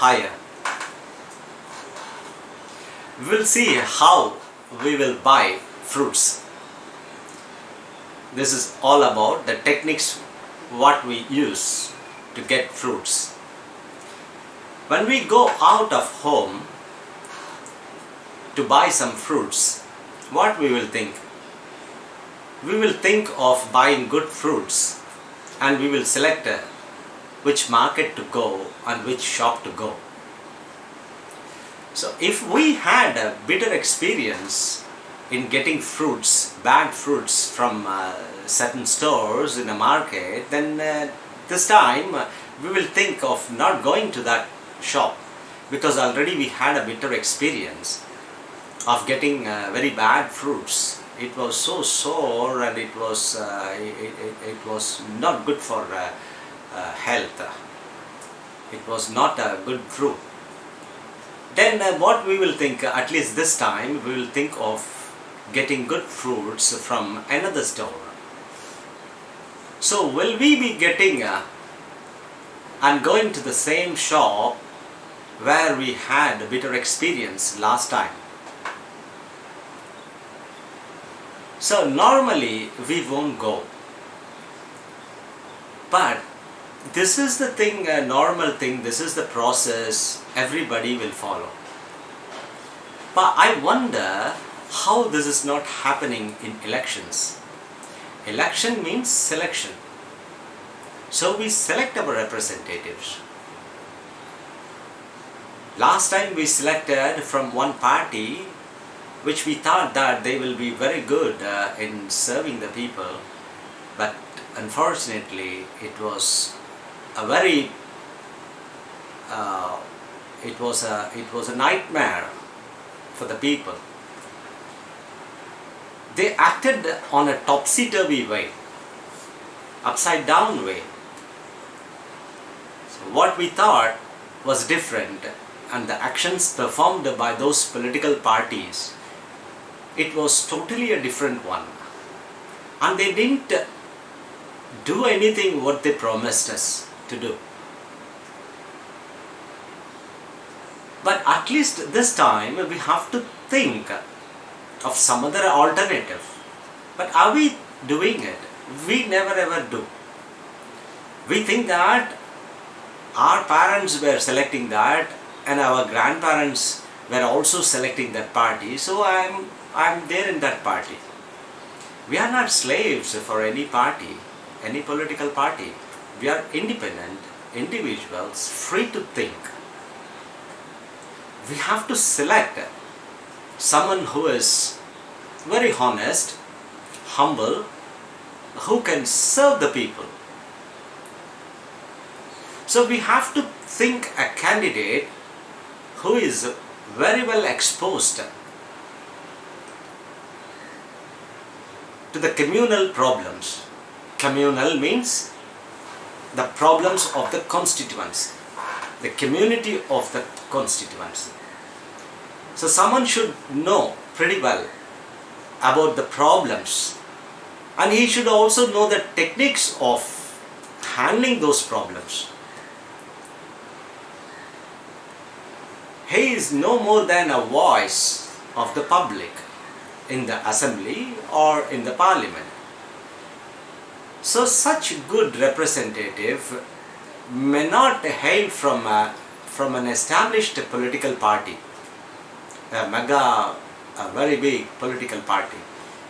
higher. We will see how we will buy fruits. This is all about the techniques what we use to get fruits. When we go out of home to buy some fruits, what we will think? We will think of buying good fruits and we will select which market to go and which shop to go. So if we had a bitter experience in getting fruits, bad fruits from certain stores in a market, then this time we will think of not going to that shop, because already we had a bitter experience of getting very bad fruits. It was so sour and it was not good for health. It was not a good fruit. Then what we will think, at least this time, we will think of getting good fruits from another store. So will we be getting and going to the same shop where we had a bitter experience last time? So normally we won't go. But this is the thing, a normal thing, this is the process everybody will follow. But I wonder how this is not happening in elections. Election means selection. So we select our representatives. Last time we selected from one party which we thought that they will be very good in serving the people, but unfortunately it was a very it was a nightmare for the people. They acted on a topsy-turvy way, upside down way. So what we thought was different, and the actions performed by those political parties, it was totally a different one. And they didn't do anything what they promised us to do. But at least this time we have to think of some other alternative. But are we doing it? We never ever do. We think that our parents were selecting that and our grandparents were also selecting that party, so I'm there in that party. We are not slaves for any party, any political party. We are independent individuals, free to think. We have to select someone who is very honest, humble, who can serve the people. So we have to think a candidate who is very well exposed to the communal problems. Communal means the problems of the constituency, the community of the constituency. So someone should know pretty well about the problems, and he should also know the techniques of handling those problems. He is no more than a voice of the public in the assembly or in the parliament. So such good representative may not hail from an established political party, a very big political party.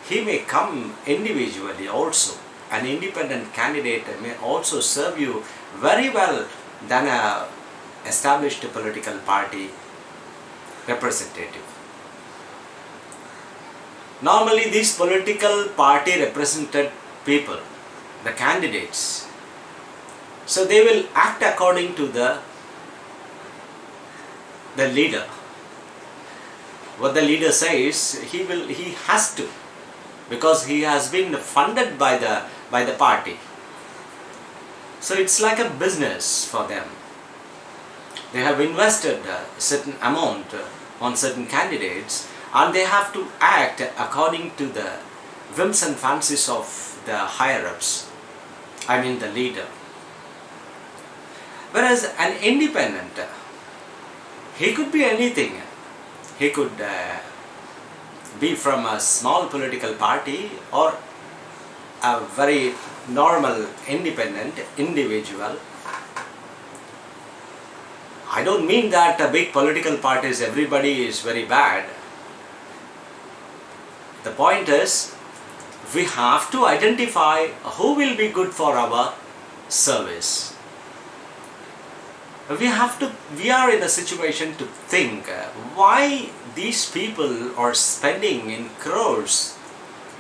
He may come individually also. An independent candidate may also serve you very well than a established political party representative. Normally these political party represented people, the candidates, so they will act according to the leader. What the leader says, he has to, because he has been funded by the party. So it's like a business for them. They have invested a certain amount on certain candidates, and they have to act according to the whims and fancies of the higher-ups, I mean the leader. Whereas an independent He could be anything. He could be from a small political party or a very normal, independent individual. I don't mean that big political parties, everybody is very bad. The point is, we have to identify who will be good for our service. We are in a situation to think why these people are spending in crores,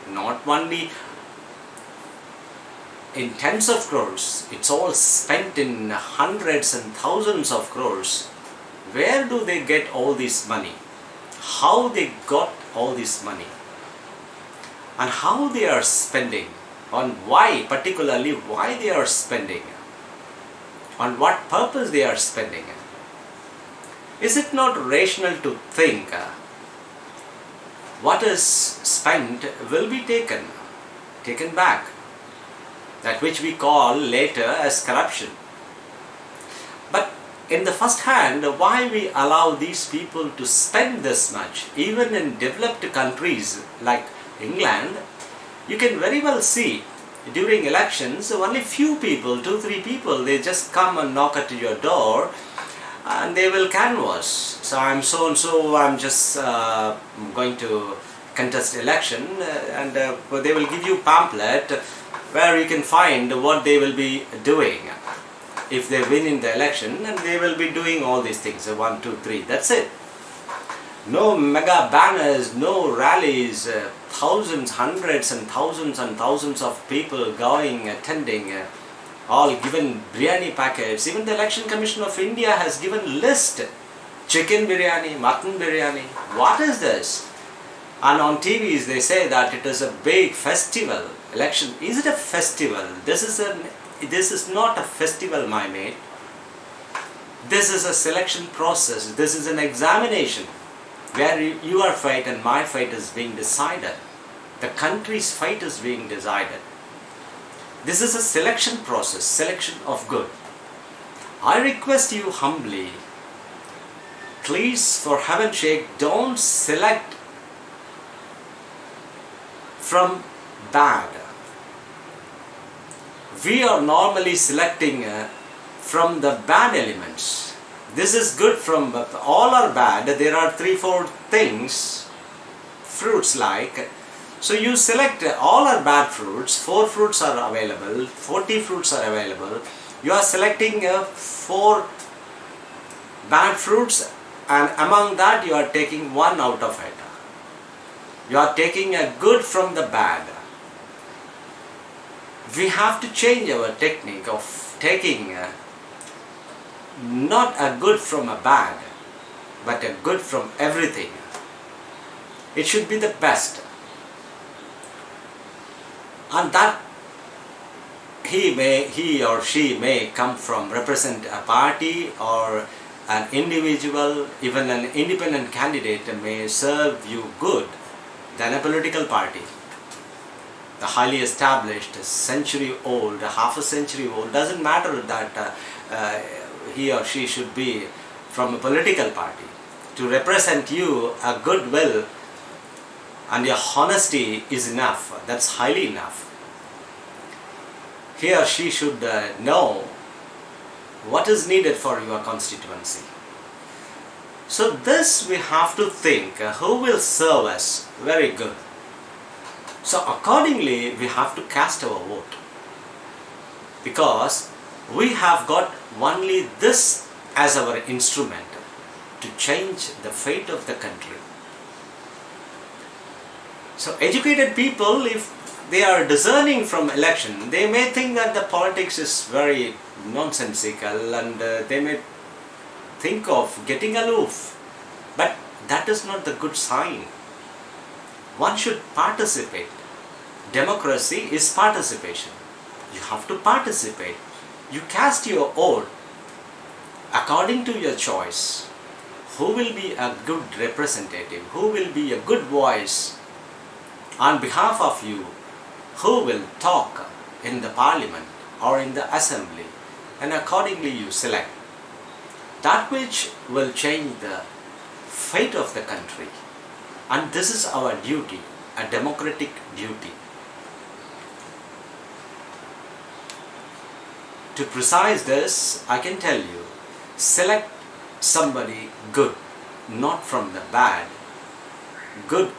not only in tens of crores, it's all spent in hundreds and thousands of crores. Where do they get all this money? How they got all this money? And how they are spending? On why, particularly why they are spending? On what purpose they are spending? Is it not rational to think what is spent will be taken back? That which we call later as corruption. But in the first hand, why we allow these people to spend this much? Even in developed countries like England, you can very well see during elections only few people, 2-3 people, they just come and knock at your door and they will canvass. So I'm so and so, I'm just going to contest election, and they will give you pamphlet where you can find what they will be doing if they win in the election, and they will be doing all these things, 1, 2, 3, that's it. No mega banners, no rallies, thousands, hundreds and thousands of people going, attending, all given biryani packets. Even the Election Commission of India has given list, chicken biryani, mutton biryani. What is this? And on TVs they say that it is a big festival. Election, is it a festival? This is not a festival, my mate. This is a selection process. This is an examination where your fate and my fate is being decided. The country's fate is being decided. This is a selection process, selection of good. I request you humbly, please, for heaven's sake, don't select from bad. We are normally selecting from the bad elements. This is good from, all are bad. There are 3-4 things, fruits like. So you select, all are bad fruits, 4 fruits are available, 40 fruits are available. You are selecting 4 bad fruits, and among that you are taking 1 out of it. You are taking a good from the bad. We have to change our technique of taking not a good from a bad, but a good from everything. It should be the best. And that he or she may come from, represent a party or an individual, even an independent candidate may serve you good than a political party. The highly established, century old, half a century old, doesn't matter that he or she should be from a political party. To represent you, a goodwill and your honesty is enough. That's highly enough. He or she should know what is needed for your constituency. So this we have to think, who will serve us? Very good. So accordingly we have to cast our vote, because we have got only this as our instrument to change the fate of the country. So educated people, if they are discerning from election, they may think that the politics is very nonsensical, and they may think of getting aloof. But that is not the good sign. One should participate. Democracy is participation. You have to participate. You cast your vote according to your choice. Who will be a good representative? Who will be a good voice on behalf of you? Who will talk in the parliament or in the assembly? And accordingly you select. That which will change the fate of the country. And this is our duty, a democratic duty. To precise this, I can tell you, select somebody good, not from the bad, good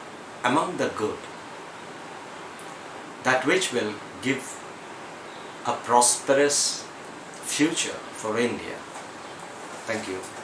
among the good, that which will give a prosperous future for India. Thank you.